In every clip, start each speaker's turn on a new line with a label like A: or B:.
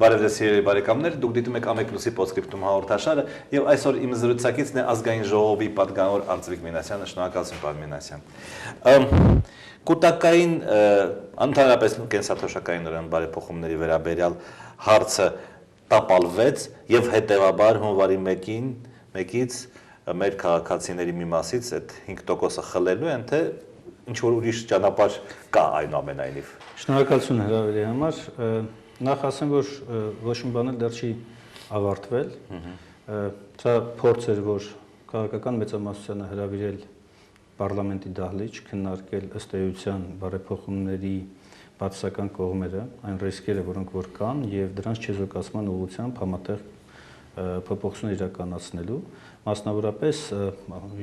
A: Բարև ձեզ սիրելի բարեկամներ, դուք դիտում եք Ամեկ+-ի Պոդսկրիպտում հաղորդաշարը եւ այսօր իմ զրուցակիցն է ազգային ժողովի պատգամավոր Արծվիկ Մինասյանը, շնորհակալություն պարոն Մինասյան։ Կൂട്ടակային ընդհանրապես կենսաթոշակային բարեփոխումների վերաբերյալ հարցը տապալվեց եւ հետեւաբար հունվարի 1-ից մեր քաղաքացիների մի մասից այդ 5%-ը խլելու են, թե ինչ որ ուրիշ ճանապարհ կա այնուամենայնիվ։
B: Շնորհակալություն հրավերի համար։ Նախ ասեմ, որ ոչ մի բան էլ դեռ չի ավարտվել։ Սա փորձ էր, որ քաղաքական մեծամասնությանը հրավիրել պարլամենտի դահլիճ, քննարկել ըստ էության բարեփոխումների բացասական կողմերը, այն ռիսկերը, որոնք որ կան, եւ դրանց չեզոքացման ուղղությամբ համատեղ փոփոխություններ իրականացնելու, մասնավորապես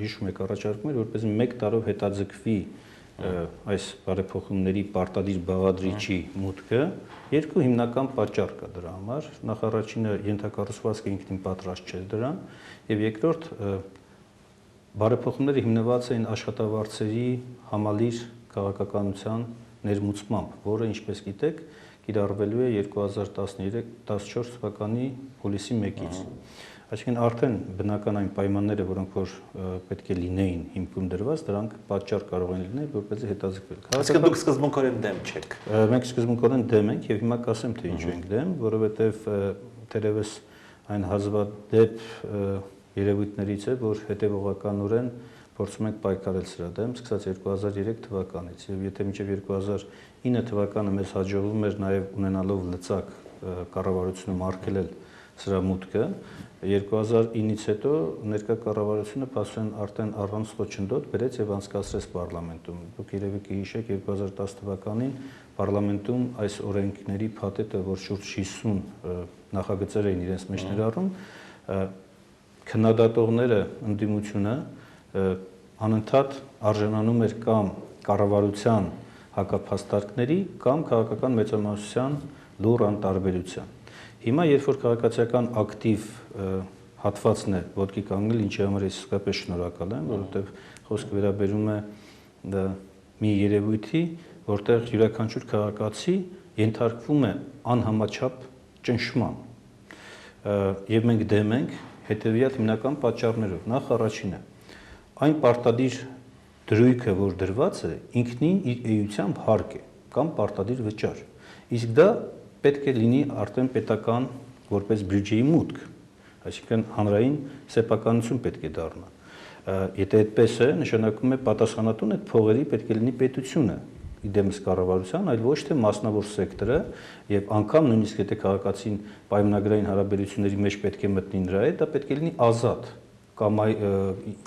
B: հիշում եք առաջարկում էր, որպեսզի 1 տարով հետաձգվի այս բարեփոխումների պարտադիր բաղադրիչի մուտքը, երկու հիմնական պատճառ կա դրա համար։ Նախ առաջինը ենթակառուցվածքը ինքնին պատրաստ չէր դրան, եւ երկրորդ բարեփոխումները հիմնված էին աշխատավարձերի համալիր քաղաքականության ներմուծմամբ, որը, ինչպես գիտեք, կիրառվելու է 2013-14 թվականի հուլիսի 1-ից։ Այսինքն արդեն բնական այն պայմանները, որոնք որ պետք է լինեին հիմքում դրված, դրանք պատճառ կարող են լինել, որպեսզի հետաձգվի։
A: Այսինքն դուք սկզբունքորեն դեմ չեք։
B: Մենք սկզբունքորեն դեմ ենք եւ հիմա կասեմ թե ինչու ենք դեմ, որովհետեւ թերևս այն հազվադեպ երևույթներից է, որ հետեւողականորեն փորձում ենք պայքարել սրա դեմ, սկսած 2003 թվականից եւ եթե մինչեւ 2009 թվականը մեզ հաջողվում էր նաեւ ունենալով լծակ կառավարությունում արգելել սրա մուտքը, 2009-ից հետո ներկա կառավարությունը փաստորեն արդեն առանց խոչընդոտ բերեց եւ անցկացրեց պարլամենտում։ Դուք երևի կհիշեք 2010 թվականին պարլամենտում այս օրենքների փաթեթը, որ շուրջ 50 նախագծեր էին իրենց մեջ ներառում, քննադատողները ընդդիմությունը անընդհատ արժանանում էր կամ կառավարության հակափաստարկների կամ քաղաքական մեծամասնության լուռ անտարբերության։ Հիմա երբ որ քաղաքացիական ակտիվ հատվածն է ոտքի կանգնել, ինչի համար ես իսկապես շնորհակալ եմ, որովհետև խոսքը վերաբերում է մի երևույթի, որտեղ յուրաքանչյուր քաղաքացի ենթարկվում է անհամաչափ ճնշման։ Եվ մենք դեմ ենք հետևյալ հիմնական պատճառներով։ Նախ առաջինը, այն պարտադիր դրույքը, որ դրված է, ինքնին իր էությամբ հարկ է կամ պարտադիր վճար։ Իսկ դա պետք է լինի արդեն պետական որպես բյուջեի մուտք, այսինքն հանրային սեփականություն պետք է դառնա։ Եթե այդպես է, նշանակում է պատասխանատուն այդ փողերի պետք է լինի պետությունը, իդեմս կառավարության, այլ ոչ թե մասնավոր սեկտորը, եւ անգամ նույնիսկ եթե քաղաքացին պայմանագրային հարաբերությունների մեջ պետք է մտնի նրա հետ, դա պետք է լինի ազատ կամ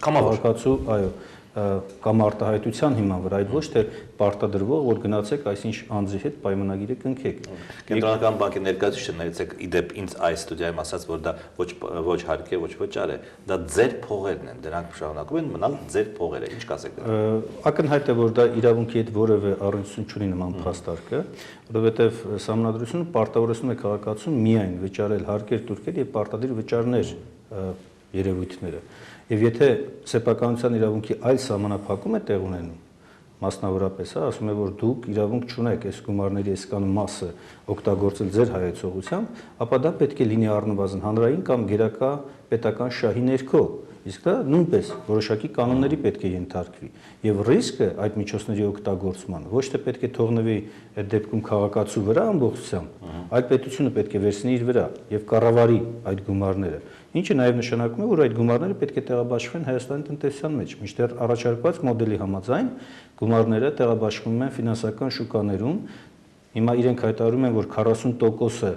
B: քաղաքացու, այո, կամ արտահայտության հիման վրա, այլ ոչ թե պարտադրվող, որ գնացեք այսինչ անձի հետ պայմանագիրը կնքեք։
A: Կենտրոնական բանկի ներկայացուցիչներից եք իդեպ ինձ այս ստուդիայում ասաց, որ դա ոչ հարկ է, ոչ վճար է, դա ձեր փողերն են, դրանք շարունակում են մնալ ձեր փողերը, ինչ կասեք դրա։
B: Ակնհայտ է, որ դա իրավունքի հետ որևէ առնչություն չունի նման փաստարկը, որովհետև Սահմանադրությունը պարտավորեցնում է քաղաքացուն միայն վճարել հարկեր, տուրքեր եւ պարտադիր վճարներ երևույթները։ Եվ եթե սեփականության իրավունքի այլ սահմանափակում է տեղ ունենում, մասնավորապես, ասում է, որ դուք իրավունք չունեք այս գումարների այսքան մասը օգտագործել ձեր հայեցողությամբ, ապա դա պետք է լինի առնվազն հանրային կամ գերակա պետական շահի ներքո, իսկ դա նույնպես որոշակի կանոնների պետք է ենթարկվի։ Եվ ռիսկը այդ միջոցների օգտագործման ոչ թե պետք է թողնվի այդ դեպքում քաղաքացու վրա ամբողջությամբ, այլ պետությունը պետք է վերցնի իր վրա եւ կառավարի այդ գումարները, ինչը նաեւ նշանակում է, որ այդ գումարները պետք է տեղաբաշխվեն Հայաստանի տնտեսության մեջ, մինչդեռ առաջարկված մոդելի համաձայն գումարները տեղաբաշխվում են ֆինանսական շուկաներում։ Հիմա իրենք հայտարարում են, որ 40%-ը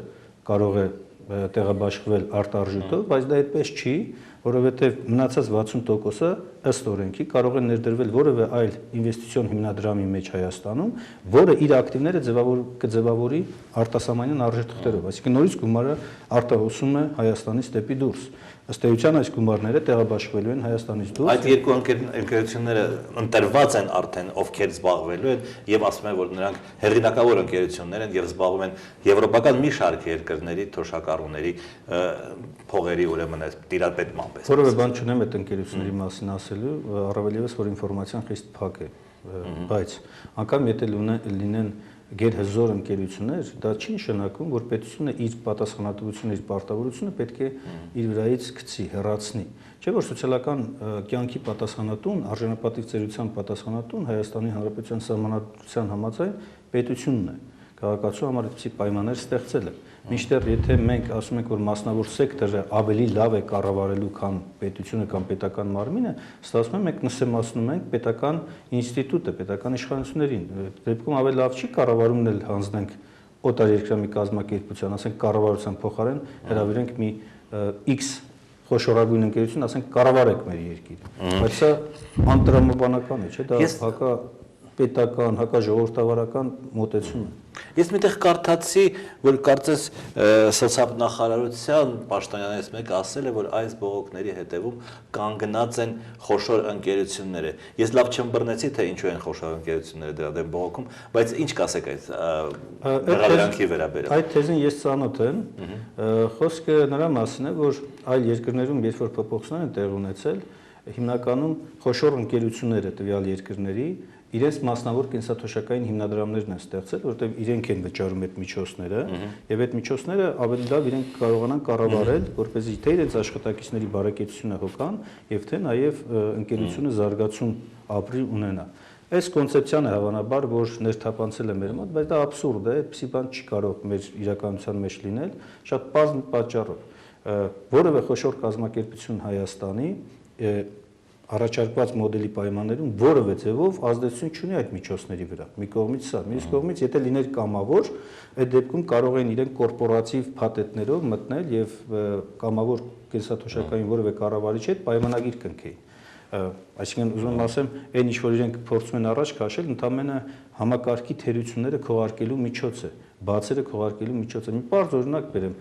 B: կարող է տեղաբաշխվել արտարժույթով, բայց դա այդպես չի, որովհետև մնացած 60%-ը ըստ օրենքի կարող է ներդրվել որևէ այլ ինվեստիցիոն հիմնադրամի մեջ Հայաստանում, որը իր ակտիվները կձևավորի արտասահմանյան արժեթղթերով, այսինքն նորից գումարը արտահոսում է Հայաստանից դեպի դուրս։ Ըստ էության այս գումարները տեղաբաշխվելու են Հայաստանից դուրս։
A: Այդ երկու ընկերությունները ընտրված են արդեն, ովքեր զբաղվելու են, եւ ասում են, որ նրանք հեղինակավոր ընկերություններ են եւ զբաղվում են եվրոպական մի շարք երկրների թոշակառուների փողերի ուրեմն այս տիրապետման պես։
B: Որևէ բան չունեմ այդ ընկերությունների մասին ասելու, առավել եւս որ ինֆորմացիան խիստ փակ է, բայց անգամ եթե լինեն գերհզոր ընկերություններ, դա չի նշանակում, որ պետությունը իր պատասխանատվությունը, իր պարտավորությունը պետք է իր վրայից գցի, հեռացնի։ Չէ՞ որ սոցիալական կյանքի պատասխանատուն, արժանապատիվ ծերության պատասխանատուն Հայաստանի Հանրապետության Սահմանադրության համաձայն պետությունն է։ Քաղաքացու համար այդպիսի պայմաններ ստեղծել է։ Մինչդեռ եթե մենք ասում ենք, որ մասնավոր սեկտորը ավելի լավ է կառավարելու, քան պետությունը կամ պետական մարմինը, ստացվում է մենք նսեմացնում ենք պետական ինստիտուտը, պետական իշխանություններին։ Դեպքում ավելի լավ չի կառավարումն էլ հանձնենք օտարերկրյա կազմակերպության, ասենք կառավարության փոխարեն հրավիրենք մի X խոշորագույն ընկերություն, ասենք կառավարեք մեր երկիրը։ Բայց սա անտրամաբանական է, չէ՞, դա հակապետական, հակաժողովրդավարական մոտեցում է։
A: Ես միտեղ կարդացի, որ կարծես սոցիալնախարարության պաշտոնյաներից մեկը ասել է, որ այս բողոքների հետևում կանգնած են խոշոր ընկերությունները։ Ես լավ չեմ բռնեցի, թե ինչու են խոշոր ընկերությունները դրա դեմ բողոքում, բայց ինչ կասեք այդ մեղադրանքի վերաբերյալ։
B: Այդ թեզին ես ծանոթ եմ։ Խոսքը նրա մասին է, որ այլ երկրներում, երբ որ փոփոխություններ են տեղի ունեցել, հիմնականում խոշոր ընկերությունները տվյալ երկրների իրենց մասնավոր կենսաթոշակային հիմնադրամներն են ստեղծել, որովհետև իրենք են վճարում այդ միջոցները, եւ այդ միջոցները ավելի լավ իրենք կարողանան կառավարել, որպեսզի թե իրենց աշխատակիցների բարեկեցությունը հոգան, եւ թե նաեւ ընկերությունը զարգացում ապրի ունենա։ Այս կոնցեպցիան է հավանաբար, որ ներթափանցել է մեր մոտ, բայց դա աբսուրդ է, այդպիսի բան չի կարող մեր իրականության մեջ լինել, շատ պարզ պատճառով։ Որևէ խոշոր կազմակերպություն Հայաստանի առաջարկված մոդելի պայմաններում որևէ ձևով ազդեցություն չունի այդ միջոցների վրա։ Մի կողմից սա, մյուս կողմից եթե լիներ կամավոր, այդ դեպքում կարող են իրենք կորպորատիվ փաթեթներով մտնել եւ կամավոր կենսաթոշակային որևէ կառավարիչի հետ պայմանագիր կնքեին։ Այսինքն ուզում եմ ասեմ, այն ինչ որ իրենք փորձում են առաջ քաշել, ընդամենը համակարգի թերությունները քողարկելու միջոց է, բացերը քողարկելու միջոց է։ Մի պարզ օրինակ բերեմ,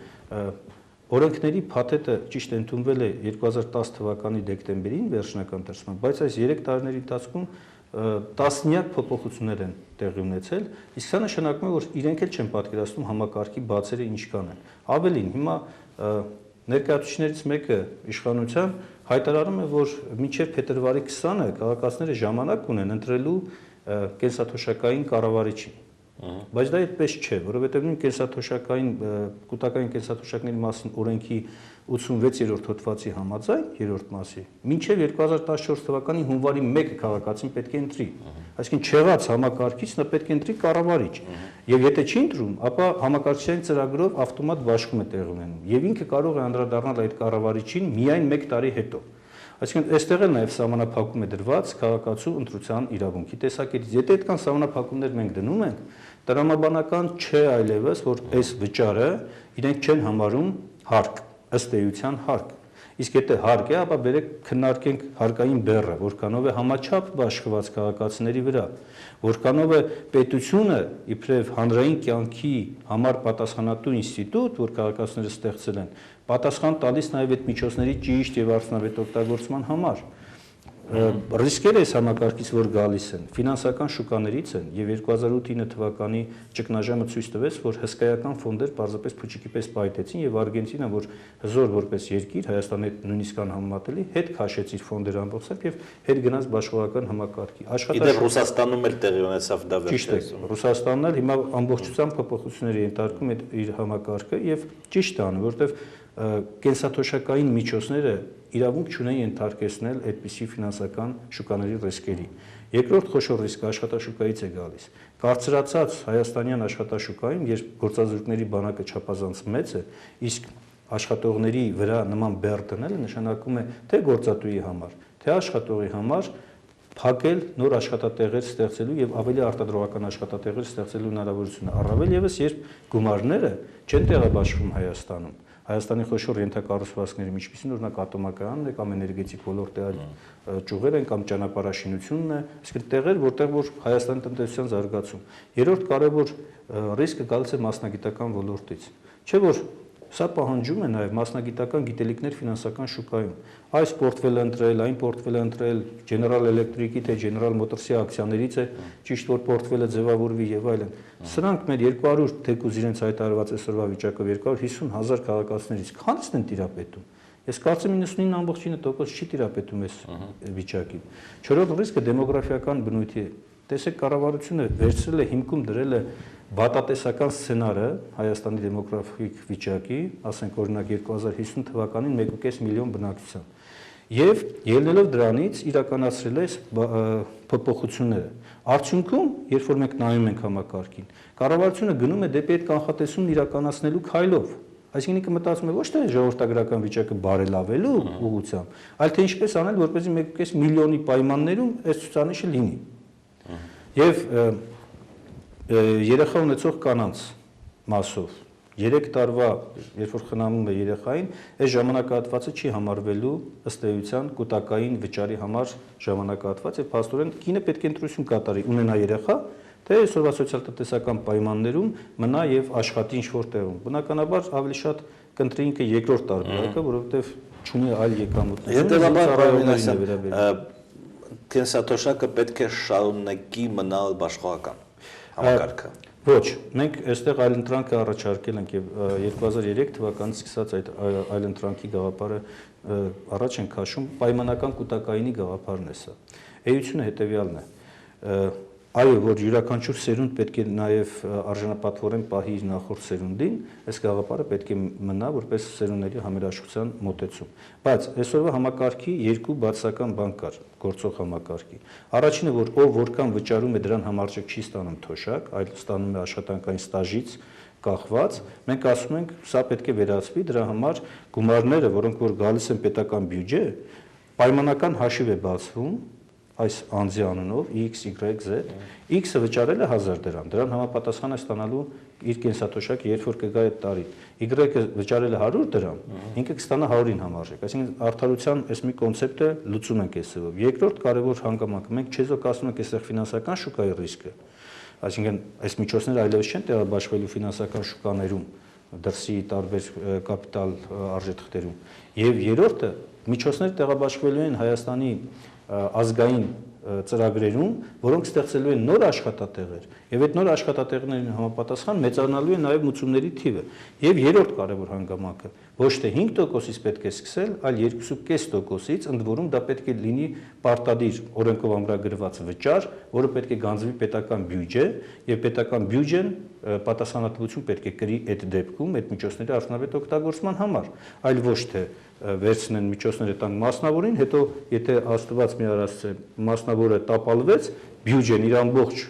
B: օրենքների փաթեթը ճիշտ ընդունվել է 2010 թվականի դեկտեմբերին վերջնական դրսման, բայց այս 3 տարիների ընթացքում տասնյակ փոփոխություններ են տեղի ունեցել, իսկ սա նշանակում է, որ իրենք էլ չեն պատկերացնում համակարգի բացերը ինչքան են։ Ավելին, հիմա ներկայացուցիչներից մեկը իշխանության հայտարարում է, որ մինչև փետրվարի 20-ը քաղաքացիները ժամանակ ունեն ընտրելու կենսաթոշակային կառավարիչին։ Բայց դա այդպես չէ, որովհետև նույն կենսաթոշակային կൂട്ടակային կենսաթոշակների մասին օրենքի 86-րդ հոդվածի համաձայն, 3-րդ մասի, մինչև 2014 թվականի հունվարի 1-ը քաղաքացին պետք է ընտրի։ Այսինքն չեղած համակարգից նա պետք է ընտրի կառավարիչ։ Եվ եթե չի ընտրում, ապա համակարգչային ծրագրով ավտոմատ բաշխում է տեղի ունենում։ Եվ ինքը կարող է անդրադառնալ այդ կառավարիչին միայն 1 տարի հետո։ Այսինքն այստեղ էլ նաև սահմանափակում է դրված քաղաքացու ընտրության իրավունքի տեսակետից։ Եթե այդքան սահմանափակումներ մենք դնում ենք, տրամաբանական չէ այլևս, որ այս վճարը իրենք չեն համարում հարկ, ըստ էության հարկ։ Իսկ եթե հարկ է, ապա բերեք քննարկենք հարկային բեռը, որքանով է համաչափ բաշխված քաղաքացիների վրա, որքանով է պետությունը իբրև հանրային կյանքի համար պատասխանատու ինստիտուտ, որ քաղաքացիները ստեղծել են, պատասխան տալիս նաև այդ միջոցների ճիշտ եւ արդյունավետ օգտագործման համար։ Ռիսկերը այս համակարգից որ գալիս են, ֆինանսական շուկաներից են եւ 2008-9 թվականի ճգնաժամը ցույց տվեց, որ հսկայական ֆոնդեր պարզապես փուչիկի պես պայթեցին եւ Արգենտինան, որ հզոր որպես երկիր Հայաստանի հետ նույնիսկ անհամեմատելի, հետ քաշեց իր ֆոնդերը ամբողջությամբ եւ հետ գնաց իշխանական համակարգի։
A: Իդեպ Ռուսաստանում էլ տեղի ունեցավ դա
B: վերջերս։ Ճիշտ է, Ռուսաստանն էլ հիմա ամբողջությամբ փոփոխությունների ենթարկում է իր համակարգը եւ ճիշտ է անում, որովհետեւ կենսաթոշակային միջոցները իրավունք չունեն ենթարկեցնել այդպիսի ֆինանսական շուկաների ռիսկերի։ Երկրորդ խոշոր ռիսկը աշխատաշուկայից է գալիս։ Կարծրացած հայաստանյան աշխատաշուկայում, երբ գործազուրկների բանակը չափազանց մեծ է, իսկ աշխատողների վրա նման բեռ դնելը նշանակում է թե գործատուի համար, թե աշխատողի համար փակել նոր աշխատատեղեր ստեղծելու եւ ավելի արտադրողական աշխատատեղեր ստեղծելու հնարավորությունը, առավել եւս երբ գումարները չեն տեղաբաշխվում Հայաստանում։ Հայաստանի խոշոր ենթակառուցվածքների միջին օրինակ ատոմակայանն է կամ էներգետիկ ոլորտի այլ ճյուղեր են կամ ճանապարհաշինությունն է, իսկ տեղեր, որտեղ որ Հայաստանի տնտեսության զարգացում։ Երրորդ կարևոր ռիսկը գալիս է մասնագիտական ոլորտից։ Չէ՞ որ սա պահանջում է նաև մասնագիտական գիտելիքներ ֆինանսական շուկայում։ Այս պորտֆելը ընտրել, այն պորտֆելը ընտրել, General Electric-ի թե General Motors-ի ակցիաներից է ճիշտ որ պորտֆելը ձևավորվի եւ այլն։ Սրանք մեր 200 թեկուզ իրենց հայտարարված այսօրվա վիճակով 250,000 քաղաքացիներից քանիսն են տիրապետում։ Ես կարծեմ 99.9% չի տիրապետում այս վիճակին։ Չորրորդ ռիսկը դեմոգրաֆիական բնույթի է։ Տեսեք, կառավարությունը վերցրել է հիմքում դրել է վատատեսական սցենարը Հայաստանի դեմոգրաֆիկ վիճակի, ասենք օրինակ 2050 թվականին 1.5 միլիոն բնակչության։ Եվ ելնելով դրանից իրականացրել է փոփոխությունները։ Արդյունքում, երբ որ մենք նայում ենք համակարգին, կառավարությունը գնում է դեպի այդ կանխատեսումն իրականացնելու քայլով։ Այսինքն մտածում է ոչ թե ժողովրդագրական վիճակը բարելավելու ուղղությամբ, այլ թե ինչպես անել, որպեսզի 1.5 միլիոնի պայմաններում այս ցուցանիշը լինի։ Եվ երեխա ունեցող կանանց մասով 3 տարվա, երբ որ խնամում է երեխային, այս ժամանակահատվածը չի համարվելու ըստ էության կൂട്ടակային վճարի համար ժամանակահատված, եւ փաստորեն կինը պետք է ընտրություն կատարի, ունենա երեխա, թե այսօրվա սոցիալ-տնտեսական պայմաններում մնա եւ աշխատի ինչ-որ տեղում։ Բնականաբար ավելի շատ կընտրի ինքը երկրորդ տարբերակը, որովհետեւ չունի այլ եկամուտներ։
A: Կենսաթոշակը պետք է շարունակի մնալ բաշխողական համակարգը։
B: Ոչ, մենք այստեղ այլընտրանք առաջարկել ենք եւ 2003 թվականից սկսած այդ այլընտրանքի գաղափարը առաջ են քաշում, պայմանական կൂട്ടակայինի գաղափարն է սա։ Էությունը հետեւյալն է. այո, որ յուրաքանչյուր սերունդ պետք է նաեւ արժանապատվորեն պահի իր նախորդ սերունդին, այս գաղափարը պետք է մնա որպես սերունդների համերաշխության մոտեցում։ Բայց այսօրվա համակարգի երկու բացասական բան կար գործող համակարգի։ Առաջինը, որ ով որքան վճարում է դրան համարժեք չի ստանում թոշակ, այլ ստանում է աշխատանքային ստաժից կախված, մենք ասում ենք, սա պետք է վերացվի, դրա համար գումարները, որոնք որ գալիս են պետական բյուջե, պայմանական հաշիվ է բացվում այս անձի անունով X, Y, Z, X-ը վճարել է 1000 դրամ, դրան համապատասխան է ստանալու իր կենսաթոշակը, երբ որ կգա այդ տարին։ Y-ը վճարել է 100 դրամ, ինքը կստանա 100-ին համարժեք։ Այսինքն արդարության այս մի կոնցեպտը լուծում ենք այսով։ Երկրորդ կարևոր հանգամանքը, մենք չեզոք ասում ենք այստեղ ֆինանսական շուկայի ռիսկը։ Այսինքն այս միջոցները այլևս չեն տեղաբաշխվելու ֆինանսական շուկաներում, դրսի տարբեր կապիտալ արժեթղթերում։ Եվ երրորդը, միջոցները տեղաբաշխվելու են Հայաստանի ազգային ծրագրերում, որոնք ստեղծելու են նոր աշխատատեղեր, եւ այդ նոր աշխատատեղերին համապատասխան մեծանալու է նաեւ մուծումների թիվը։ Եվ երրորդ կարևոր հանգամանքը, ոչ թե 5%-ից պետք է սկսել, այլ 2.5%-ից, ընդ որում դա պետք է լինի պարտադիր օրենքով ամրագրված վճար, որը պետք է գանձվի պետական բյուջե, եւ պետական բյուջեն պատասխանատվություն պետք է կրի այդ դեպքում այդ միջոցների արդյունավետ օգտագործման համար, այլ ոչ թե վերցնեն միջոցները տան մասնավորին, հետո եթե Աստված մի արածը մասնավորը տապալվեց, բյուջեն իր ամբողջ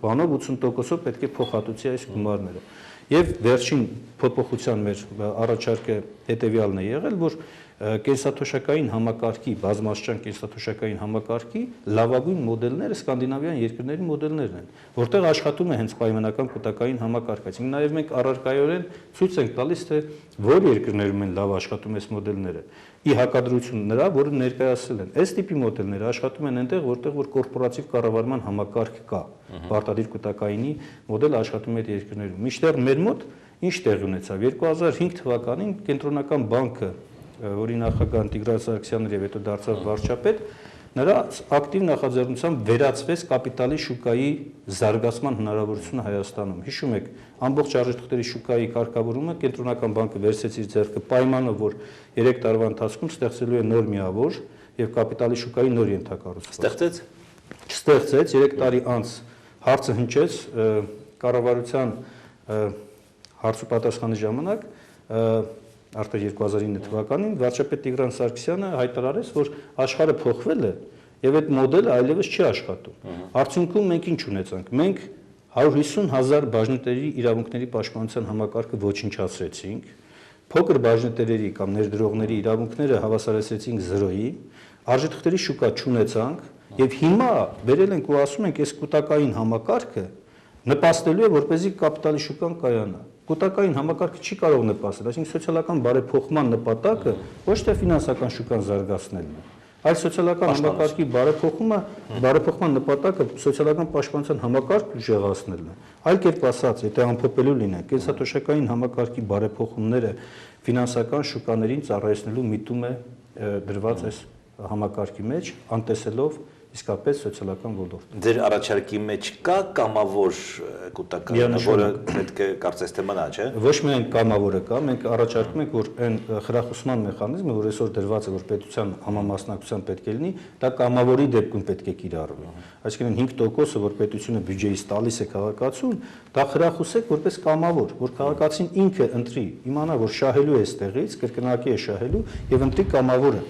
B: բանով 80%-ով պետք է փոխհատուցի այս գումարները։ Եվ վերջին փոփոխության մեր առաջարկը հետեւյալն է եղել, որ կենսաթոշակային համակարգի, բազմաստիճան կենսաթոշակային համակարգի լավագույն մոդելները սկանդինավյան երկրների մոդելներն են, որտեղ աշխատում է հենց պայմանական կൂട്ടակային համակարգը։ Այսինքն նաև մենք առարկայորեն ցույց ենք տալիս, թե որ երկրներում են լավ աշխատում այս մոդելները։ Ի հակադրություն նրա, որը ներկայացրել են։ Այս տիպի մոդելները աշխատում են այնտեղ, որտեղ որ կորպորատիվ կառավարման համակարգ կա, պարտադիր կൂട്ടակայինի մոդելը աշխատում է այդ երկրներում։ Մինչդեռ մեր մոտ ինչ տեղի ունեցավ 2005 թվականին Կենտրոնական բանկը, որի նախագահ Տիգրան Սարգսյանն էր եւ հետո դարձավ վարչապետ, նրա ակտիվ նախաձեռնությամբ վերացվեց կապիտալի շուկայի զարգացման հնարավորությունը Հայաստանում։ Հիշում եք, ամբողջ արժեթղթերի շուկայի կարգավորումը Կենտրոնական բանկը վերցրեց իր ձեռքը պայմանով, որ 3 տարվա ընթացքում ստեղծելու է նոր միավոր եւ կապիտալի շուկայի նոր ենթակառուցվածք։
A: Ստեղծեց։
B: Չստեղծեց, 3 տարի անց հարցը հնչեց կառավարության հարց ու պատասխանի ժամանակ արդեն 2009 թվականին վարչապետ Տիգրան Սարգսյանը հայտարարեց, որ աշխարհը փոխվել է եւ այդ մոդելը այլևս չի աշխատում։ Արդյունքում մենք ինչ ունեցանք։ Մենք 150,000 բաժնետերի իրավունքների պաշտպանության համակարգը ոչնչացրեցինք, փոքր բաժնետերերի կամ ներդրողների իրավունքները հավասարեցրեցինք 0-ի, արժեթղթերի շուկա չունեցանք եւ հիմա վերել ենք ու ասում ենք, այս կൂട്ടակային համակարգը նպաստելու է, որպեսզի կապիտալի շուկան կայանա։ Կൂട്ടակային համակարգը չի կարող նպաստել, այսինքն սոցիալական բարեփոխման նպատակը ոչ թե ֆինանսական շուկան զարգացնելն է, այլ սոցիալական համակարգի բարեփոխման նպատակը սոցիալական պաշտպանության համակարգ ուժեղացնելն է։ Այլ կերպ ասած, եթե ամփոփելու լինենք, կենսաթոշակային համակարգի բարեփոխումները ֆինանսական շուկաներին ծառայեցնելու միտում է դրված այս համակարգի մեջ, անտեսելով իսկապես սոցիալական ոլորտ։
A: Ձեր առաջարկի մեջ կա կամավոր կൂട്ടակային, որը պետք է կարծես թե մնա, չէ՞։
B: Ոչ միայն կամավորը կա, մենք առաջարկում ենք, որ այն խրախուսման մեխանիզմը, որ այսօր դրված է, որ պետության համամասնակցության պետք է լինի, դա կամավորի դեպքում պետք է կիրառվի։ Այսինքն 5%-ը, որ պետությունը բյուջեից տալիս է քաղաքացուն, դա խրախուսեք որպես կամավոր, որ քաղաքացին ինքը ընտրի, իմանա, որ շահելու է այստեղից, կրկնակի է շահելու եւ ընտրի կամավորը։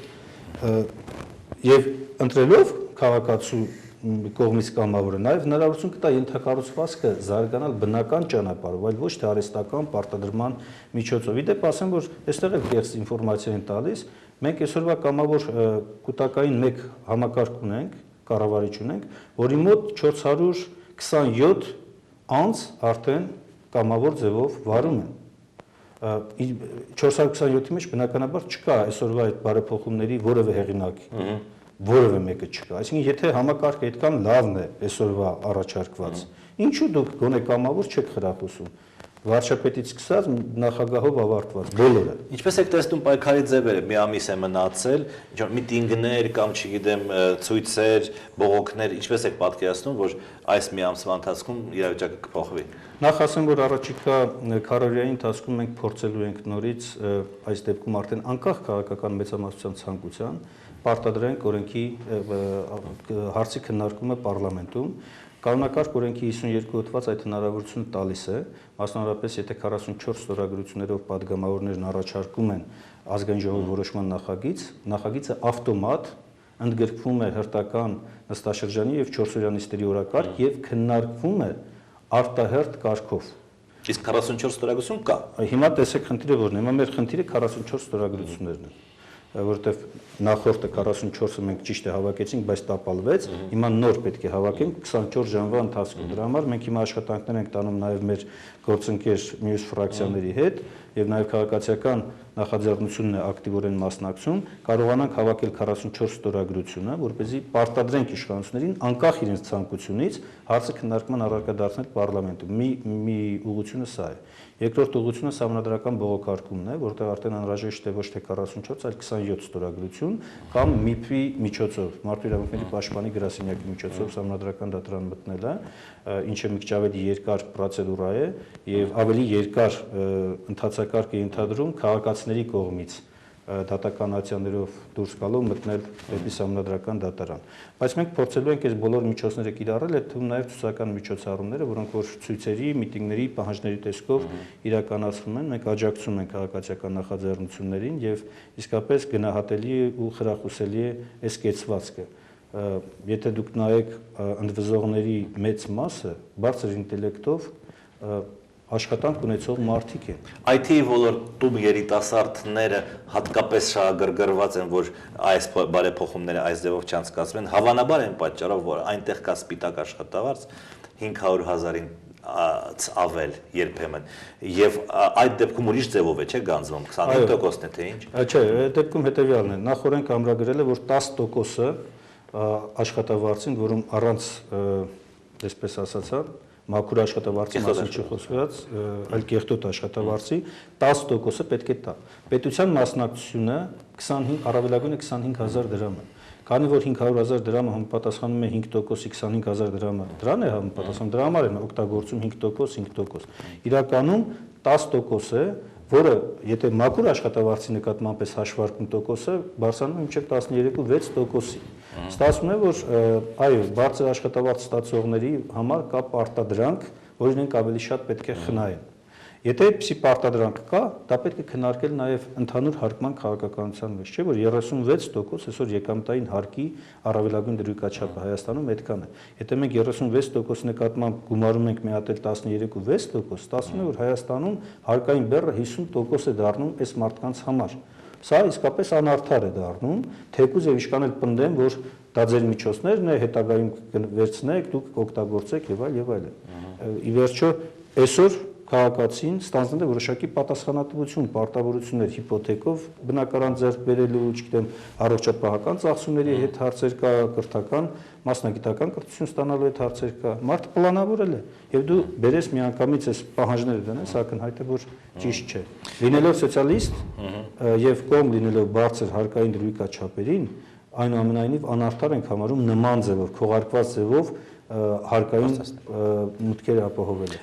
B: Եվ ընտրելով քաղաքացու կողմից կամավորը նաև հնարավորություն կտա ենթակառուցվածքը զարգանալ բնական ճանապարհով, այլ ոչ թե արհեստական պարտադրման միջոցով։ Իդեպ ասեմ, որ այստեղ էլ կեղծ ինֆորմացիա են տալիս, մենք այսօրվա կամավոր կൂട്ടակային մեկ համակարգ ունենք, կառավարիչ ունենք, որի մոտ 427 անձ արդեն կամավոր ձևով վարում են։ 427-ի մեջ բնականաբար չկա այսօրվա այդ բարեփոխումների որևէ հեղինակի, որևէ մեկը չկա։ Այսինքն եթե համակարգը այդքան լավն է այսօրվա առաջարկված, ինչու դուք գոնե կամավոր չեք խրախուսում։ Վարչապետից սկսած նախագահով ավարտված բոլորը։
A: Ինչպես եք տեսնում պայքարի ձևերը, մի ամիս է մնացել, ինչ որ միտինգներ կամ չգիտեմ ցույցեր, բողոքներ, ինչպես եք պատկերացնում, որ այս մի ամսվա ընթացքում իրավիճակը կփոխվի։
B: Նախ ասեմ, որ առաջիկա քարորիայի ընթացքում մենք փորձելու ենք նորից այս դեպքում արդեն անկախ քաղաքական մեծամասնության ցանկության պարտադրենք օրենքի հարցի քննարկումը պարլամենտում։ Կանոնակարգ օրենքի 52 հոդված այդ հնարավորությունը տալիս է, մասնավորապես եթե 44 ստորագրություններով падգամավորներն առաջարկում են ազգային ժողովի որոշման նախագիծը ավտոմատ ընդգրկվում է հերթական նստաշրջանի եւ 4-օրյա նիստերի օրակարգ եւ քննարկվում է արտահերթ կարգով։
A: Իսկ 44 ստորագրություն կա։
B: Հիմա տեսեք խնդիրը որն է, հիմա մեր խնդիրը 44 ստորագրություններն են, որովհետեւ նախորդը 44-ը մենք ճիշտ է հավաքեցինք, բայց տապալվեց, հիմա նոր պետք է հավաքենք 24 ժամվա ընթացքում։ Դրա համար մենք հիմա աշխատանքներ ենք տանում նաև մեր գործընկեր մյուս ֆրակցիաների հետ եւ նաև քաղաքացիական նախաձեռնությունն է ակտիվորեն մասնակցում, կարողանանք հավաքել 44 ստորագրությունը, որպեսզի պարտադրենք իշխանություններին անկախ իրենց ցանկությունից հարցը քննարկման առարկա դարձնել պարլամենտում։ Մի ուղղությունը սա է։ Երկրորդ ուղղությունը սահմանադրական բողոքարկումն է, որտեղ արդեն անհրաժեշտ է ոչ թե 44, այլ 27 ստորագրություն կամ MIP-ի միջոցով, Մարդու իրավունքների պաշտպանի գրասենյակի միջոցով սահմանադրական դատարան մտնելը, ինչը մի քիչ ավելի երկար պրոցեդուրա է եւ ավելի երկար ընթացակարգ է ենթադրում քաղաքացիների կողմից դատականացիաներով դուրս գալով մտնել դեպի սահմանադրական դատարան։ Բայց մենք փորձելու ենք այս բոլոր միջոցները կիրառել, այդ թվում նաև ցուցական միջոցառումները, որոնք որ ցույցերի, միտինգների, պահանջների տեսքով իրականացվում են, մենք աջակցում ենք քաղաքացիական նախաձեռնություններին եւ իսկապես գնահատելի ու խրախուսելի է այս կեցվածքը։ Եթե դուք նայեք ընդվզողների մեծ մասը բարձր ինտելեկտով աշխատանք ունեցող մարդիկ են։
A: IT ոլորտում երիտասարդները հատկապես շահագրգռված են, որ այս բարեփոխումները այս ձևով չանցկացվեն, հավանաբար այն պատճառով, որ այնտեղ կա սպիտակ աշխատավարձ 500,000-ին ավել երբեմն եւ այդ դեպքում ուրիշ ձևով է, չէ՞ գանձվում 25%-ն է թե ինչ։
B: Չէ, այդ դեպքում հետեւյալն է։ Նախորեն կամրագրել է, որ 10%-ը աշխատավարձին, որում առանց այսպես ասացա մաքուր աշխատավարձի մասին չխոսված, այլ կեղտոտ աշխատավարձի 10%-ը պետք է տա։ Պետության մասնակցությունը առավելագույնը 25,000 դրամ է։ Քանի որ 500,000 դրամը համապատասխանում է 5%-ի 25,000 դրամը, դրան է համապատասխանում, դրա համար են օգտագործում 5%, Իրականում 10% է, որը եթե մաքուր աշխատավարձի նկատմամբ էս հաշվարկում տոկոսը բարձրանում է մինչև 13.6%-ի։ Ստացվում է, որ այո, բարձր աշխատավարձ ստացողների համար կա պարտադրանք, որ իրենք ավելի շատ պետք է խնայեն։ Եթե այդպիսի պարտադրանք կա, դա պետք է քննարկել նաև ընդհանուր հարկման քաղաքականության մեջ, չէ՞ որ 36% այսօր եկամտային հարկի առավելագույն դրույքաչափը Հայաստանում այդքան է։ Եթե մենք 36% նկատմամբ գումարում ենք միատել 13.6%, ստացվում է, որ Հայաստանում հարկային բեռը 50% է դառնում այս մարդկանց համար։ Սա իսկապես անարդար է դառնում, թեկուզ եւ իշքան էլ պնդեմ, որ դա ձեր միջոցներն է, հետագայում կվերցնեք, դուք կօգտագործեք եւ այլն։ Ի վերջո, այսօր քաղաքացին ստանձնել է որոշակի պատասխանատվություն, պարտավորություններ հիպոթեկով բնակարան ձեռք բերելու, չգիտեմ, առողջապահական ծախսումների հետ հարցեր կա, կրթական, մասնագիտական կրթություն ստանալու հետ հարցեր կա։ Մարդը պլանավորել է եւ դու բերես միանգամից այս պահանջները դնես, ակնհայտ է, որ ճիշտ չէ։ Լինելով սոցիալիստ եւ կողմ լինելով բարձր հարկային դրույքաչափերին, այնուամենայնիվ անարդար ենք համարում նման ձևով, քողարկված ձևով հարկային մուտքերը ապահովելը։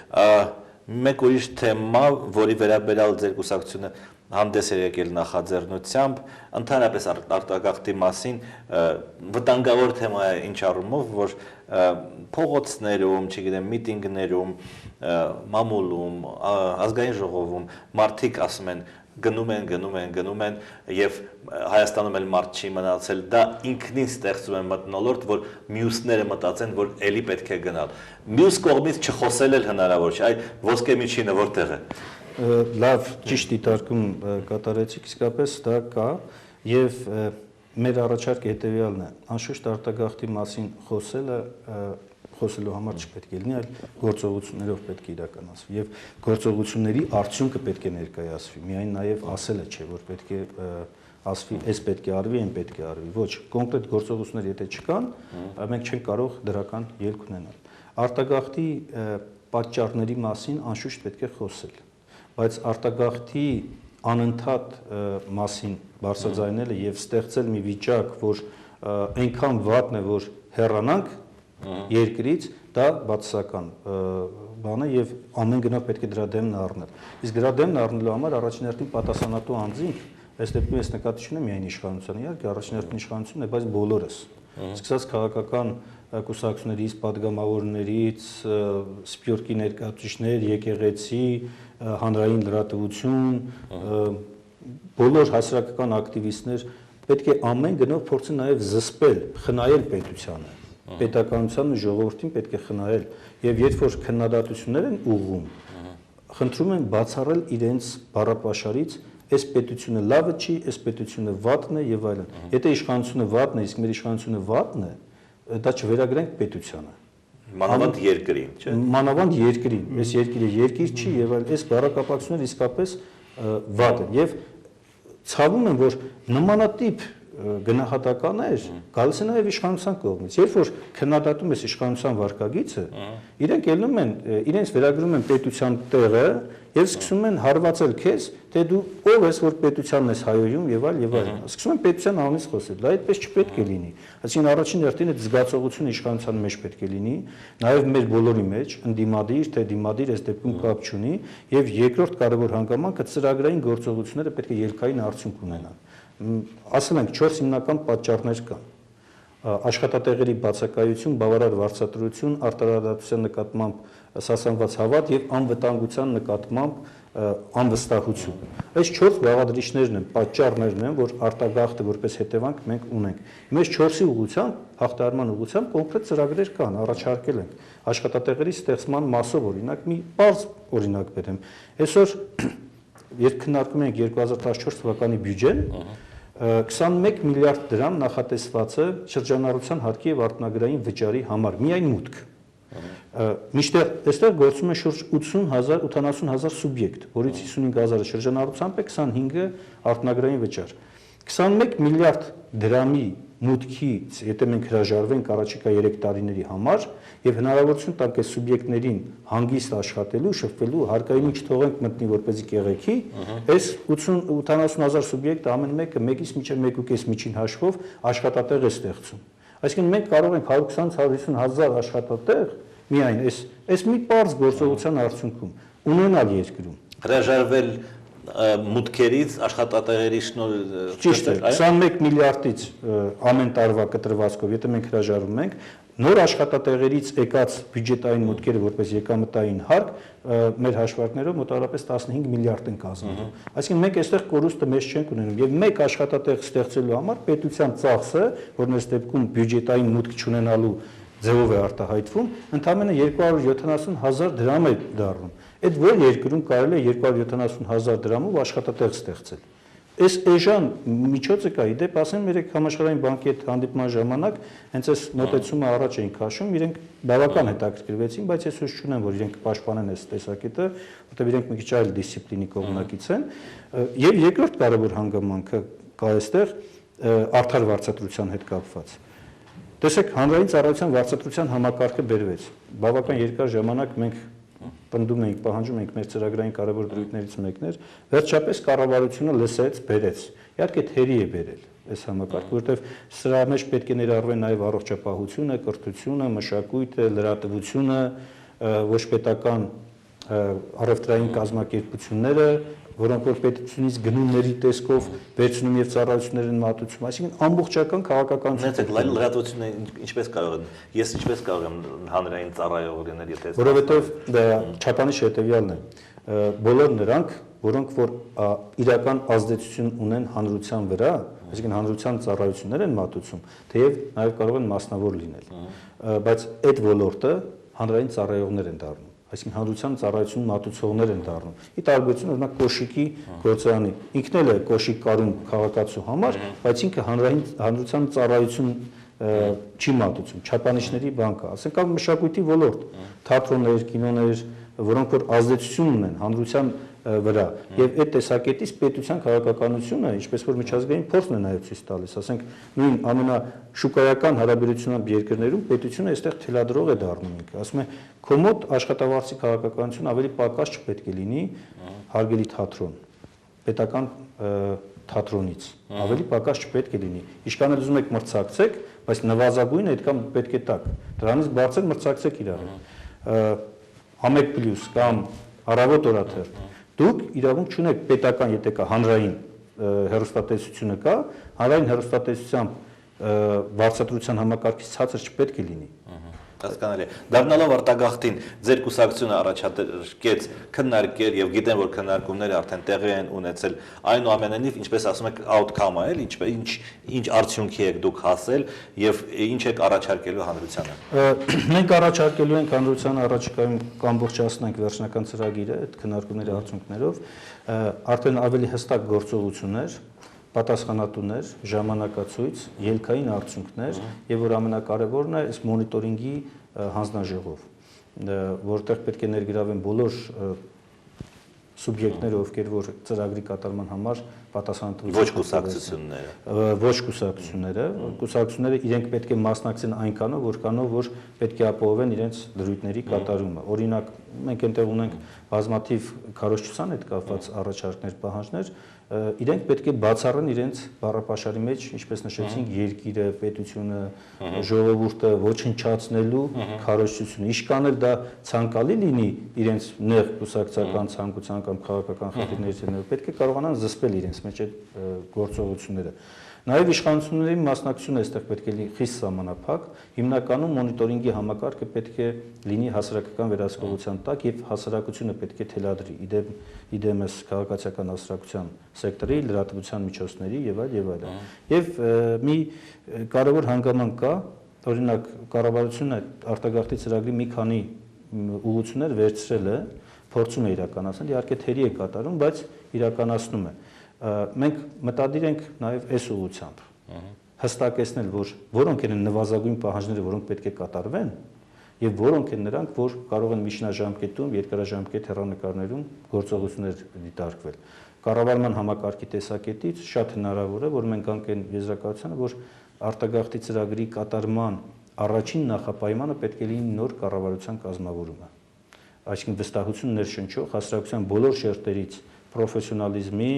A: Մեկ ուրիշ թեմա, որի վերաբերյալ ձեր կուսակցությունը հանդես է եկել նախաձեռնությամբ, ընդհանրապես արտագաղթի մասին վտանգավոր թեմա է ինչ առումով, որ փողոցներում, չգիտեմ, միտինգներում, մամուլում, ազգային ժողովում մարդիկ ասում են գնում են եւ Հայաստանում էլ մարդ չի մնացել, դա ինքնին ստեղծում է մթնոլորտ, որ մյուսները մտածեն, որ էլի պետք է գնալ։ Մյուս կողմից չխոսել էլ հնարավոր չէ, այ ոսկե միջինը որտեղ է։
B: Լավ, ճիշտ դիտարկում կատարեցիք, իսկապես դա կա եւ մեր առաջարկը հետեւյալն է. անշուշտ արտագաղթի մասին խոսելու համար չպետք է լինի, այլ գործողություններով պետք է իրականացվի եւ գործողությունների արդյունքը պետք է ներկայացվի։ Միայն նաեւ ասելը չէ, որ պետք է ասվի, այս պետք է արվի, այն պետք է արվի։ Ոչ, կոնկրետ գործողություններ եթե չկան, մենք չենք կարող դրական ելք ունենալ։ Արտագաղթի պատճառների մասին անշուշտ պետք է խոսել, բայց արտագաղթի անընդհատ մասին բարձրաձայնելը եւ ստեղծել մի վիճակ, որ այնքան վատն է, որ հեռանանք երկրից, դա բացասական բան է եւ ամեն գնով պետք է դրա դեմն առնել։ Իսկ դրա դեմն առնելու համար առաջին հերթին պատասխանատու անձինք, այս դեպքում ես նկատի չունեմ միայն իշխանության, իհարկե առաջին հերթին իշխանությունն է, բայց բոլորս։ Սկսած քաղաքական կուսակցություններից, падգամավորներից, սփյուռքի ներկայացուցիչներ, եկեղեցի, հանրային լրատվություն, բոլոր հասարակական ակտիվիստներ պետք է ամեն գնով փորձեն նաև զսպել, խնայել պետությանը, պետականությանն ու ժողովրդին պետք է խնայել, եւ երբ որ քննադատություններ են ուղղում, խնդրում են բացառել իրենց բառապաշարից, այս պետությունը լավը չի, այս պետությունը վատն է եւ այլն։ Եթե իշխանությունը վատն է, իսկ մեր իշխանությունը վատն է, դա չվերագրենք պետությանը։
A: Մանավանդ երկրին, չէ՞։
B: Մանավանդ երկրին, այս երկիրը երկիր չի եւ այլ այս բառակապակցությունները իսկապես վատ են եւ ցավում եմ, որ նմանատիպ գնահատականներ գալիս են նաև իշխանության կողմից։ Երբ որ քննադատում ես իշխանության վարկագիծը, իրենք ելնում են, իրենց վերագրում են պետության տեղը եւ սկսում են հարվածել քեզ, թե դու ով ես, որ պետությանն ես հայոյում եւ այլ եւ այլն։ Սկսում են պետության անունից խոսել։ Դա այդպես չպետք է լինի։ Այսինքն առաջին հերթին այդ զգացողությունը իշխանության մեջ պետք է լինի, նաեւ մեր բոլորի մեջ, ընդդիմադիր, թե դիմադիր, այս դեպքում կապ չունի, եւ երկրորդ կարևոր հանգամանքը ծրագրային գործողությունները պետք է ելքային արդյունք ունենան։ Ասել ենք 4 հիմնական պատճառներ կան։ Աշխատատեղերի բացակայություն, բավարար վարձատրություն, արտարադատության նկատմամբ սասանված հավատ եւ անվտանգության նկատմամբ անվստահություն։ Այս 4 բաղադրիչներն են, պատճառներն են, որ արտագաղթը որպես հետևանք մենք ունենք։ Մեզ 4-ի ուղղությամբ, հաղթահարման ուղղությամբ կոնկրետ ծրագրեր կան, առաջարկել ենք։ Աշխատատեղերի ստեղծման մասով օրինակ մի բարձ օրինակ բերեմ։ Այսօր երբ քննարկում ենք 2014 թվականի բյուջեն, 21 միլիարդ դրամ նախատեսված է շրջանառության հարկի եւ արտոնագրային վճարի համար միայն մուտք։ Միշտեղ այստեղ գործում է շուրջ 80,000 սուբյեկտ, որից 55,000-ը շրջանառությամբ է, 25-ը արտոնագրային վճար։ 21 միլիարդ դրամի մուտքից, եթե մենք հրաժարվենք առաջիկա 3 տարիների համար եւ հնարավորություն տանք այս սուբյեկտներին հանգիստ աշխատելու, շփվելու, հարկային չթողենք մտնի որպեսզի կեղեքի, այս 80,000 սուբյեկտը ամեն մեկը 1-ից մինչև 1.5 միջին հաշվով աշխատատեղ է ստեղծում։ Այսինքն մենք կարող ենք 120-150,000 աշխատատեղ միայն այս մի պարզ գործողության արդյունքում ունենալ երկրում։
A: Հրաժարվել մուտքերից աշխատատեղերի
B: Ճիշտ է, 21 միլիարդից ամեն տարվա կտրվածքով, եթե մենք հրաժարվում ենք, նոր աշխատատեղերից եկած բյուջետային մուտքերը որպես եկամտային հարկ մեր հաշվարկներով մոտավորապես 15 միլիարդ են կազմում։ Այսինքն մենք այստեղ կորուստը մեծ չենք ունենում եւ մեկ աշխատատեղ ստեղծելու համար պետության ծախսը, որն այս դեպքում բյուջետային մուտք չունենալու ձևով է արտահայտվում, ընդամենը 270,000 դրամ է դառնում։ Այդ որ երկրում կարելի է 270,000 դրամով աշխատատեղ ստեղծել։ Այս էժան միջոցը կա, իդեպ ասեմ, մեր համաշխարհային բանկի հետ հանդիպման ժամանակ հենց այս մոտեցումը առաջ էին քաշում, իրենք բավական հետաքրքրվեցին, բայց ես հույս չունեմ, որ իրենք կպաշտպանեն այս տեսակետը, որտեղ իրենք մի քիչ այլ դիսցիպլինի կողմնակից են։ Եվ երկրորդ կարևոր հանգամանքը կա այստեղ արդար վարձատրության հետ կապված։ Տեսեք, հանրային ծառայության վարձատրության համակարգը բերվեց։ Բավական երկար ժամանակ մենք պնդում էինք, պահանջում էինք մեր ծրագրային կարևոր դրույթներից մեկն էր, վերջապես կառավարությունը լսեց, բերեց։ Իհարկե թերի է բերել այս համակարգը, որովհետև սրա մեջ պետք է ներառվեն նաև առողջապահությունը, կրթությունը, մշակույթը, լրատվությունը, ոչ պետական առևտրային կազմակերպությունները, որոնք որ պետությունից գնումների տեսքով վերցնում եւ ծառայություններ են մատուցում, այսինքն ամբողջական քաղաքականություն։
A: Լրատվությունը ինչպես կարող են, ես ինչպես կարող եմ հանրային ծառայող լինել, եթե
B: որովհետև չափանիշ հետեւյալն է, բոլոր նրանք, որոնք որ իրական ազդեցություն ունեն հանրության վրա, այսինքն հանրության ծառայություններ են մատուցում, թեև նաև կարող են մասնավոր լինել, բայց այդ ոլորտը հանրային ծառայողներ են դառնում, այսինքն հանրության ծառայություն մատուցողներ են դառնում։ Ի տարբերություն օրինակ կոշիկի գործարանի, ինքն էլ է կոշիկ կարում քաղաքացու համար, բայց ինքը հանրության ծառայություն չի մատուցում, չափանիշների բան կա, ասենք կամ մշակույթի ոլորտ, թատրոններ, կինոներ, որոնք որ ազդեցություն ունեն հանրության վրա եւ այդ տեսակետից պետության քաղաքականությունը, ինչպես որ միջազգային փորձն է նաեւ ցույց տալիս, ասենք նույն ամենաշուկայական հարաբերություններով երկրներում պետությունը այստեղ թելադրող է դառնում ինքը, ասում է քո մոտ աշխատավարձի քաղաքականություն ավելի պակաս չպետք է լինի հարգելի թատրոն, պետական թատրոնից, ավելի պակաս չպետք է լինի, ինչքան էլ ուզում եք մրցակցեք, բայց նվազագույնը այդքան պետք է տաք, դրանից բարձր մրցակցեք իրար, համեք+ կամ առավոտ օրաթերթ, դուք իրավունք չունեք պետական, եթե կա հանրային հեռուստատեսությունը կա, հանրային հեռուստատեսությամբ վարձատրության համակարգից ցածր չպետք է լինի։
A: Հասկանալի է։ Դառնալով արտագաղթին, ձեր կուսակցությունը առաջարկեց քննարկել եւ գիտեմ, որ քննարկումները արդեն տեղի են ունեցել, այնուամենայնիվ, ինչպես ասում եք, outcome-ը էլ, ինչ արդյունքի եք դուք հասել եւ ինչ եք առաջարկելու հանրությանը։
B: Մենք առաջարկելու ենք հանրությանը առաջիկայում կամբողջացնենք վերջնական ծրագիրը այդ քննարկումների արդյունքներով, արդեն ավելի հստակ գործողություններ, պատասխանատուներ, ժամանակացույց, ելքային արդյունքներ եւ որ ամենակարևորն է, այս մոնիտորինգի հանձնաժողով, որտեղ պետք է ներգրավեն բոլոր սուբյեկտները, ովքեր որ ծրագրի կատարման համար պատասխանատվություն ոչ կուսակցությունները իրենք պետք է մասնակցեն այնքանով, որքանով որ պետք է ապահովեն իրենց դրույթների կատարումը։ Օրինակ, մենք այնտեղ ունենք բազմաթիվ քարոզչության հետ կապված առաջարկներ, պահանջներ, իրենք պետք է բացառեն իրենց բառապաշարի մեջ, ինչպես նշեցինք, երկիրը, պետությունը, ժողովուրդը ոչնչացնելու քարոզչությունը։ Ինչքան էլ դա ցանկալի լինի իրենց նեղ կուսակցական ցանկության կամ քաղաքական խնդիրների, պետք է կարողանան զսպել իրենց մեջ այդ գործողությունները։ Նաև իշխանությունների մասնակցությունը այստեղ պետք է լինի խիստ սահմանափակ, հիմնականում մոնիտորինգի համակարգը պետք է լինի հասարակական վերահսկողության տակ եւ հասարակությունը պետք է թելադրի իդեմ այս քաղաքացիական հասարակության սեկտորի, լրատվության միջոցների եւ այլ։ Եվ մի կարևոր հանգամանք կա, օրինակ կառավարությունը արտագաղթի ծրագրի մի քանի ուղղություններ վերցրել է, փորձում է իրականացնել, իհարկե թերի է կատարում, բայց իրականացնում է։ Մենք մտադիր ենք նաև այս ուղղությամբ հստակեցնել, որ որոնք են նվազագույն պահանջները, որոնք պետք է կատարվեն, եւ որոնք են նրանք, որ կարող են միջնաժամկետում, երկարաժամկետ հեռանկարներում գործողություններ դիտարկվել։ Կառավարման համակարգի տեսակետից շատ հնարավոր է, որ մենք անկեն եզրակացությանը, որ արտագաղթի ծրագրի կատարման առաջին նախապայմանը պետք է լինի նոր կառավարության կազմավորումը։ Այսինքն վստահություն ներշնչող հասարակության բոլոր շերտերից պրոֆեսիոնալիզմի,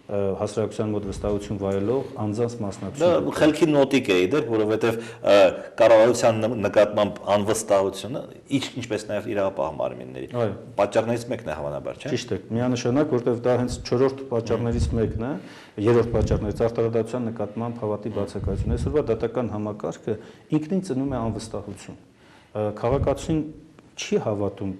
B: հասարակության մոտ վստահություն վայելող անձանց մասնակցություն։
A: Դա խելքի նոտիկ է իդեր, որովհետև կառավարության նկատմամբ անվստահությունը ինչպես նաև իրավապահ մարմինների պատճառներից մեկն է հավանաբար, չէ՞։
B: Ճիշտ է, միանշանակ, որովհետև դա հենց 4-րդ պատճառներից մեկն է, երրորդ պատճառներից արտարադատության նկատմամբ հավատի բացակայություն։ Այսօրվա դատական համակարգը ինքնին ծնում է անվստահություն։ Քաղաքացին չի հավատում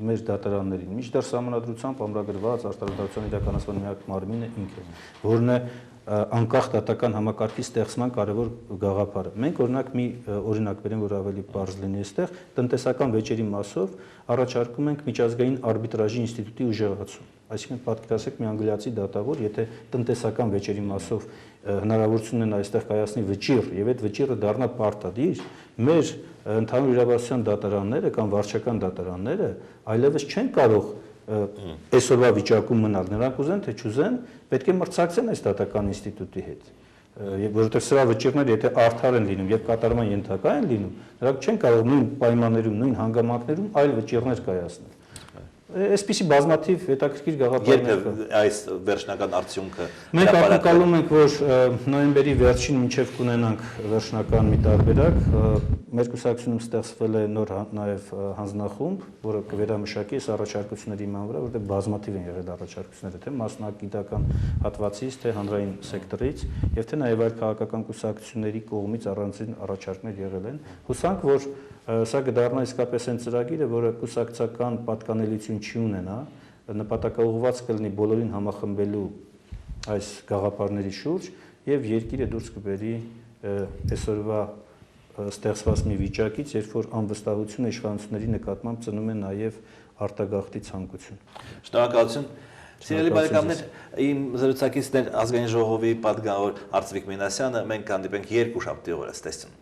B: մեր դատարաններին, մինչդեռ սահմանադրությամբ ամրագրված արտարադատության իրականացման միակ մարմինը ինքը, որն է անկախ դատական համակարգի ստեղծման կարևոր գաղափարը։ Մենք օրինակ մի օրինակ բերեմ, որ ավելի բարձ լինի այստեղ, տնտեսական վեճերի մասով առաջարկում ենք միջազգային արբիտրաժի ինստիտուտի ուժեղացում։ Այսինքն պատկերացրեք մի անգլիացի դատավոր, եթե տնտեսական վեճերի մասով հնարավորություն ունենա այստեղ կայացնի վճիռ եւ այդ վճիռը դառնա պարտադիր, մեր ընդհանուր իրավասության դատարանները կամ վարչական դատարանները այլևս չեն կարող այսօրվա վիճակում մնալ, նրանք ուզեն թե չուզեն, պետք է մրցակցեն այս դատական ինստիտուտի հետ, որովհետև սրա վճիռները եթե արդար են լինում եւ կատարման ենթակա են լինում, նրանք չեն կարող նույն պայմաններում, նույն հանգամանքներում այլ վճիռներ կայացնել։ Այսպիսի բազմաթիվ հետաքրքիր
A: Երբ
B: գաղափարներ
A: է
B: կան։
A: այս վերջնական արդյունքը
B: Մենք
A: հրապարակվել։
B: ակնկալում ենք, որ նոյեմբերի վերջին մինչև կունենանք վերջնական մի տարբերակ։ Մեր կուսակցությունում ստեղծվել է նոր նաև հանձնախումբ, որը կվերամշակի այս առաջարկությունների իման վրա, որտեղ բազմաթիվ են եղել առաջարկությունները, թե մասնագիտական հատվածից, թե հանրային սեկտորից, եւ թե նաև այլ քաղաքական կուսակցությունների կողմից առանձին առաջարկներ եղել են։ Հուսանք, որ սա կդառնա իսկապես այն ծրագիրը, որը կուսակցական պատկանելիություն չի ունենա, նպատակաուղղված կլինի բոլորին համախմբելու այս գաղափարների շուրջ եւ երկիրը դուրս կբերի այսօրվա ստեղծված մի վիճակից, երբ որ անվստահությունը իշխանությունների նկատմամբ ծնում է նաեւ արտագաղթի ցանկություն։
A: Շնորհակալություն։ Սիրելի բարեկամներ, իմ զրուցակիցներ ազգային ժողովի պատգամավոր Արծվիկ Մինասյանը, մենք կհանդիպենք երկուշաբթի օրը, ստեսություն։